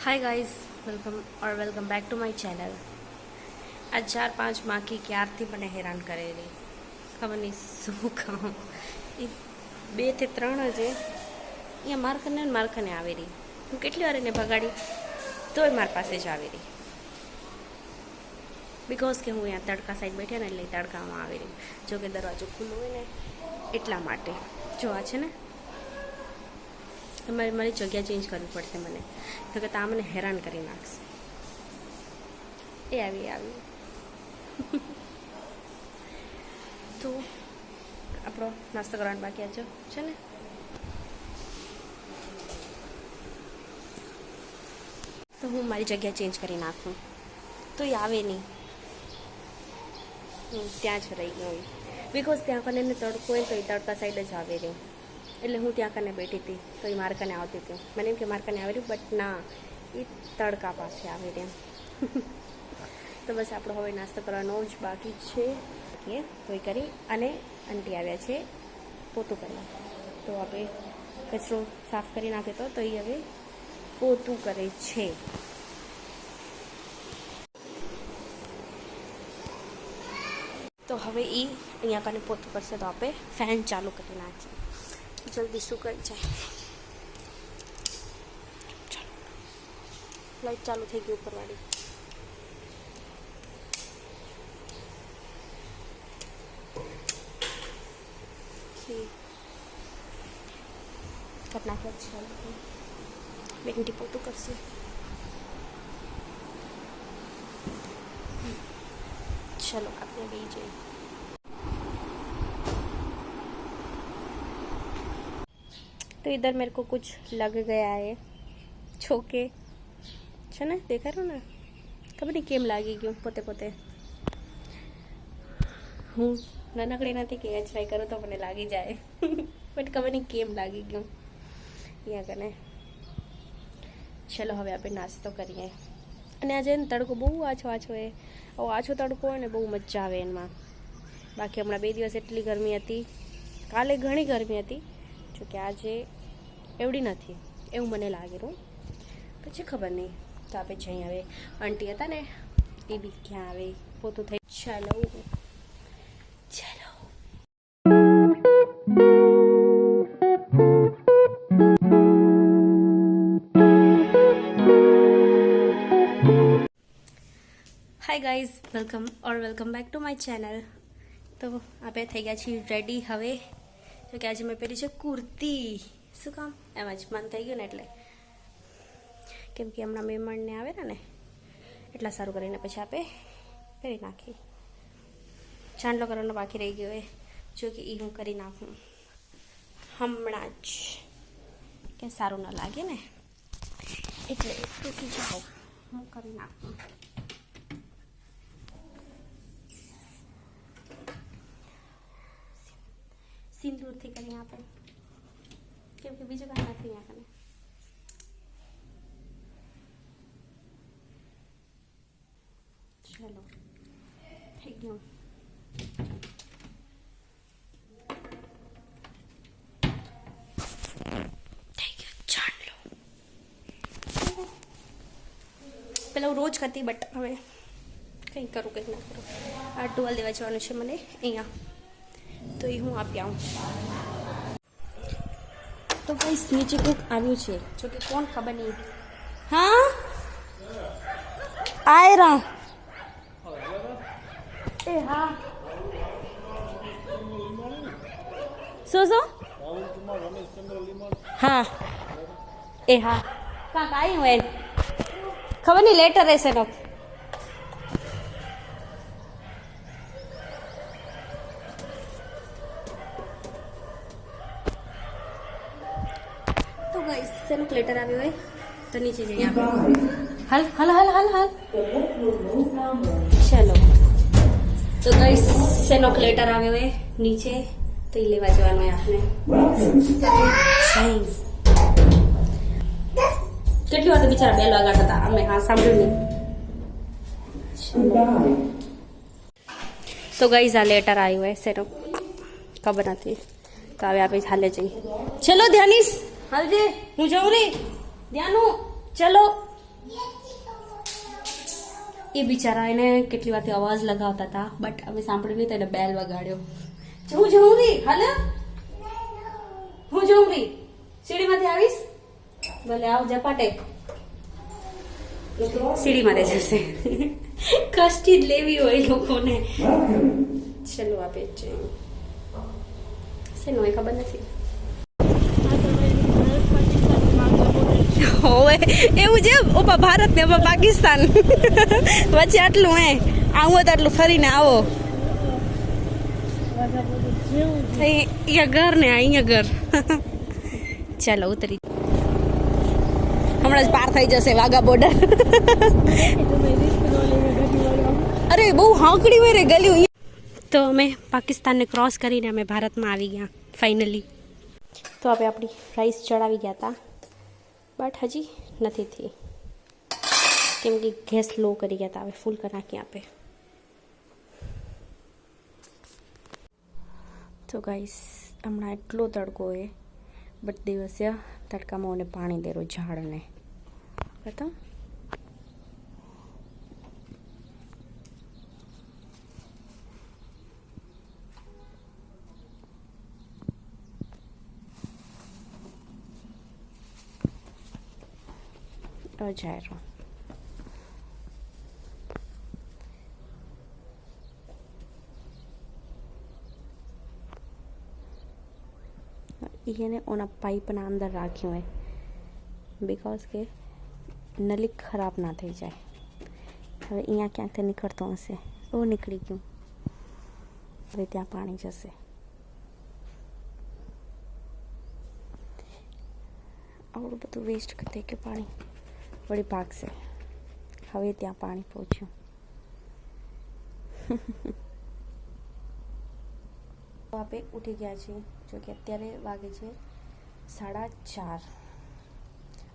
Hi guys welcome back to my channel. आज 4-5 माह की ક્યારથી મને હેરાન કરેલી ખબર નહીં શું કામ એ 2 થી 3 જ અહીંયા મારખને આવી રહી. હું કેટલી વાર એને ભગાડી તોય મારી પાસે જ આવી રહી, બિકોઝ કે હું અહીંયા તડકા સાઈડ બેઠી ને એટલે તડકામાં આવી રહી. જો કે દરવાજો ખુલ્લો હોય ને એટલા માટે. જો આ છે ને મારી જગ્યા ચેન્જ કરવી પડશે મને, તો કે તા મને હેરાન કરી નાખશે. એ આવી તો આપણો નાસ્તો કરવાનો બાકી આજો છે ને. તો હું મારી જગ્યા ચેન્જ કરી નાખું તો એ આવે નહીં, ત્યાં જ રહી ગયો. બિકોઝ ત્યાં કને એને તડકો હોય તો એ તડકા સાઈડ જ આવે રહી, એટલે હું ત્યાં કને બેઠી હતી તો એ મારા કને આવતી હતી. મને એમ કે મારા કને આવી રહ્યું, બટ ના, એ તડકા પાસે આવી રહી. તો બસ આપણો હવે નાસ્તો કરવાનો જ બાકી છે. તો એ કરી અને આંટી આવ્યા છે પોતું કરવા, તો હવે કચરો સાફ કરી નાખ્યો તો એ હવે પોતું કરે છે. તો હવે એ અહીંયા કને પોતું કરશે તો આપણે ફેન ચાલુ કરી નાખીએ, જલ્દી સુકાઈ જાય. ચાલો, લાઈટ ચાલુ થઈ ગઈ ઉપરવાળી. કરી નાખ્યા છે, બેનથી પોતું કરશે. चलो आपने भी जाए. तो इधर मेरे को कुछ लग गया है छोके છે ને, દેખાયું ને, ખબર નહીં કેમ લાગી ગયું પોતે પોતે. હું નાનકડી નથી કે ટ્રાય કરું તો મને લાગી જાય, બટ ખબર નહીં કેમ લાગી ગયું અહીંયા કને. ચલો હવે આપણે નાસ્તો કરીએ. અને આજે તડકો બહુ આછો હોય, આછો તડકો હોય ને બહુ મજા આવે એમાં. બાકી હમણાં 2 દિવસ એટલી ગરમી હતી, કાલે ઘણી ગરમી હતી, જોકે આજે એવડી નથી એવું મને લાગેલું. પછી ખબર નહીં. તો આપણે જઈ હવે આંટી હતા ને એ બી ક્યાં આવે પોતું થઈ. ચાલો hi guys welcome back to my channel. તો આપણે થઈ ગયા છીએ રેડી હવે. તો કે આજે મેં પહેરી છે કુર્તી. શું કામ, એમ જ મન થઈ ગયું ને એટલે, કેમ કે હમણાં મહેમાનને આવે ને એટલા સારું કરીને પછી આપણે પહેરી નાખી. ચાંદલો કરવાનો બાકી રહી ગયો હોય, જો કે એ હું કરી નાખું હમણાં જ, કે સારું ન લાગે ને એટલે તૂટી જાઓ, હું કરી નાખું. સિંદૂરથી કરીને આપણે, કેમ કે બીજું કાંઈ નથી અહીંયા કને. ચલો થઈ ગયું. ચાંદલો પેલા હું રોજ કરતી, બટ હવે કંઈ કરું કંઈક ના કરું. આ ટુવાલ દેવા જવાનું છે મને અહીંયા, તો એ હું આપી આવું. તો ભાઈ નીચે કોઈક આવ્યું છે, જો કે કોણ ખબર નહીં. હા આયરા એ હા શું હા એ હા કાંક આવી હોય ખબર નહીં, લેટર રહેશે નો. તો ગાઈસ શેનું લેટર આવ્યું હોય તો નીચે જઈએ આપણે. હાલ ચલો. તો ગાઈસ શેનો લેટર આવ્યો હોય નીચે, તો એ લેવા જવાનું હોય આપણે. કેટલી વાર તો બિચારા બેલ વાગાડતા હતા, અમે હા સાંભળ્યું નહીં. તો ગાઈસ આ લેટર આવ્યું હોય શેનો ખબર નથી, તો હવે આપણે હાલે જઈએ. ચલો ધ્યાનીશ હાલજે, હું જાઉં રે ધ્યાનું. ચલો એ બિચારા એને કેટલી વારથી અવાજ લગાવતા હતા, બટ અમે સાંભળ્યું નહીં તો એને બેલ વગાડ્યો. હું જઉં રી હાલો, હું જઉં રી સીડીમાંથી આવીશ, ભલે આવ ઝપાટે. સીડીમાંથી જશે. કષ્ટી જ લેવી હોય લોકોને. ચલો આપે છે શેનું એ ખબર નથી. હોવે એવું છે. ઓપા ભારત ને ઓપા પાકિસ્તાન વચ્ચે આટલું આવું તો આટલું ફરીને આવો. અહીંયા ઘર ને અહીંયા ઘર. ચાલો ઉતરી, હમણાં જ પાર થઈ જશે વાઘા બોર્ડર. અરે બહુ હાંકડી હોય રે ગલ્યું. તો અમે પાકિસ્તાનને ક્રોસ કરીને અમે ભારતમાં આવી ગયા ફાઇનલી. તો આપણે આપણી રાઈસ ચડાવી ગયા હતા, બટ હજી નથી થઈ કેમ કે ગેસ લો કરી ગયા હતા. હવે ફૂલ કરી નાખીએ આપે. તો ગાઈસ હમણાં એટલો તડકો હોય, બટ દિવસે તડકામાં મને પાણી દેરો ઝાડને બતા. અજાયરો એને ઓના પાઇપના અંદર રાખ્યું હોય બિકોઝ કે નલી ખરાબ ના થઈ જાય. હવે અહીંયા ક્યાંકથી નીકળતો હશે. ઓ નીકળી ગયું. હવે ત્યાં પાણી જશે. આવડું બધું વેસ્ટ થઈ ગયું પાણી, વળી ભાગશે. હવે ત્યાં પાણી પહોંચ્યું. આપણે ઉઠી ગયા છીએ, જો કે અત્યારે વાગે છે 4:30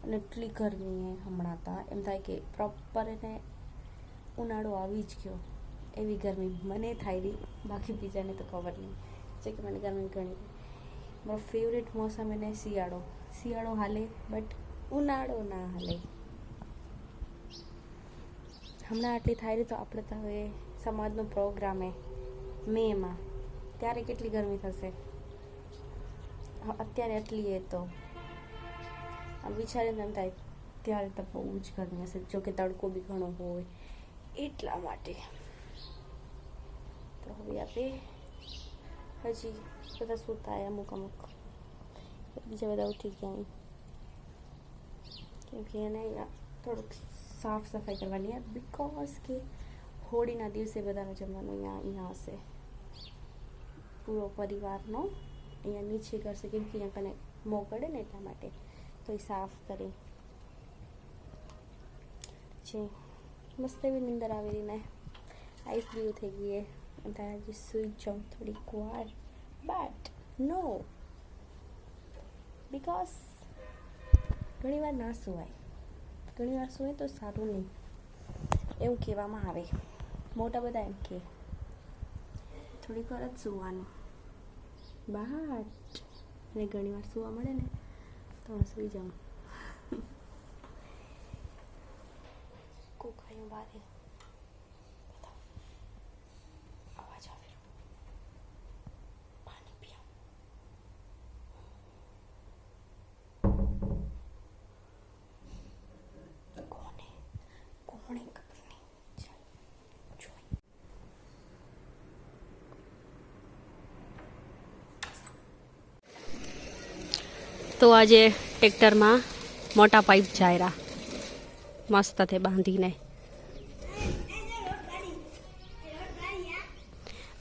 અને એટલી ગરમી હમણાં હતા એમ થાય કે પ્રોપર એને ઉનાળો આવી જ ગયો એવી ગરમી મને થાય રહી. બાકી બીજાને તો ખબર નહીં છે કે મને ગરમી ઘણી. મારો ફેવરેટ મોસમ એને શિયાળો. શિયાળો હાલે બટ ઉનાળો ના હાલે. હમણાં આટલી થાય રહી તો આપણે તો હવે સમાજનો પ્રોગ્રામ મેમાં, ત્યારે કેટલી ગરમી થશે. અત્યારે એટલી તો આમ વિચારીને એમ થાય ત્યારે તો બહુ જ ગરમી હશે. જોકે તડકો બી ઘણો હોય એટલા માટે. તો હવે આપણે હજી બધા સૂતા અમુક બીજા બધા ઉઠી ગયા કેમ કે એને થોડુંક સાફ સફાઈ કરવાની બિકોઝ કે હોળીના દિવસે બધાનો જમવાનું અહીંયા હશે. પૂરો પરિવારનો અહીંયા નીચે કરશે કેમ કે અહીંયા કને મોકળે ને એટલા માટે. તો એ સાફ કરી છે. મસ્ત એવી નીંદર આવેલી ને આઈસ બ્લ્યુ થઈ ગઈ એમ થાય હજી સુઈ જાઉં થોડીક વાર, બટ નો બિકોઝ ઘણીવાર ના સુવાય. ઘણીવાર સુવાય તો સારું નહીં એવું કહેવામાં આવે. મોટા બધા એમ કે થોડીક વાર જ સુવાનું, બટ અને ઘણીવાર સુવા મળે ને તો સુઈ જાઉં. કોકાયું બારે અવાજ આવે, પાણી પીઓ. કોને ખબર નહીં. તો આજે ટ્રેક્ટરમાં મોટા પાઇપ જાયરા મસ્ત થે બાંધીને,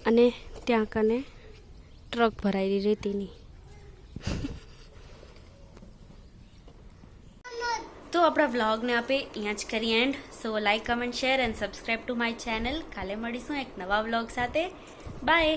અને ત્યાં કને ટ્રક ભરાયેલી રેતીની. તો આપણા વ્લોગને આપે અહીંયા જ કરીએ and. So like, comment, share and subscribe to my channel. કાલે મળીશું એક નવા વ્લોગ સાથે. બાય.